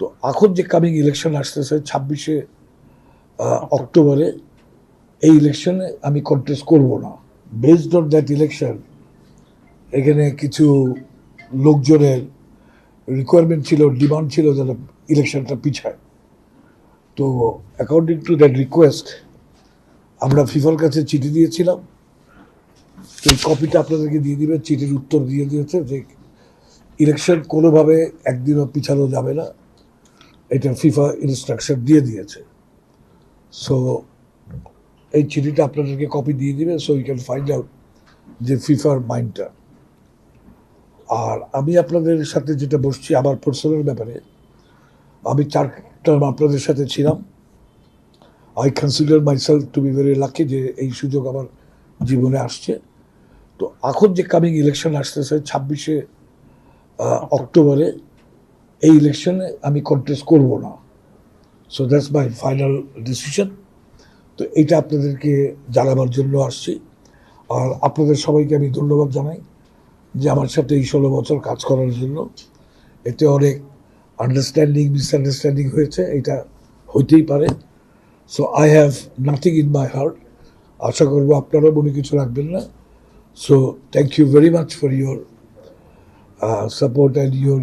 তো এখন যে কামিং ইলেকশন আসতেছে 26শে অক্টোবরে, এই ইলেকশনে আমি কন্টেস্ট করব না। বেসড অন দ্যাট ইলেকশন, এখানে কিছু লোকজনের রিকোয়ারমেন্ট ছিল, ডিমান্ড ছিল যেন ইলেকশনটা পিছায়। তো অ্যাকর্ডিং টু দ্যাট রিকোয়েস্ট আমরা ফিফার কাছে চিঠি দিয়েছিলাম। এই কপিটা আপনাদেরকে দিয়ে দিবে। চিঠির উত্তর দিয়ে দিয়েছে যে ইলেকশন কোনোভাবে একদিনও পিছানো যাবে না, এটা ফিফা ইনস্ট্রাকশন দিয়ে দিয়েছে। সো এই চিঠিটা আপনাদেরকে কপি দিয়ে দিবে, so you can find out যে ফিফার মাইন্ডটা। আর আমি আপনাদের সাথে যেটা বসছি আমার পার্সোনাল ব্যাপারে, আমি 4 টার্ম আপনাদের সাথে ছিলাম। I consider myself two be very lucky যে এই সুযোগ আমার জীবনে আসছে। তো এখন যে কামিং ইলেকশন আসতেছে 26শে অক্টোবরে, এই ইলেকশনে আমি কন্টেস্ট করব না। So that's my final decision. তো এইটা আপনাদেরকে জানাবার জন্য আসছি। আর আপনাদের সবাইকে আমি ধন্যবাদ জানাই যে আমার সাথে এই 16 বছর কাজ করার জন্য। এতে অনেক আন্ডারস্ট্যান্ডিং, মিসআন্ডারস্ট্যান্ডিং হয়েছে, এটা হইতেই পারে। So I have nothing in my heart. আশা করবো আপনারাও মনে কিছু রাখবেন না। So thank you very much for your support and your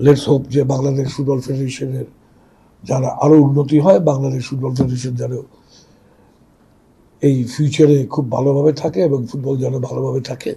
let's hope যে বাংলাদেশ ফুটবল ফেডারেশনের যারা আরও উন্নতি হয়, বাংলাদেশ ফুটবল ফেডারেশন যেন এই ফিউচারে খুব ভালোভাবে থাকে এবং ফুটবল যেন ভালোভাবে থাকে।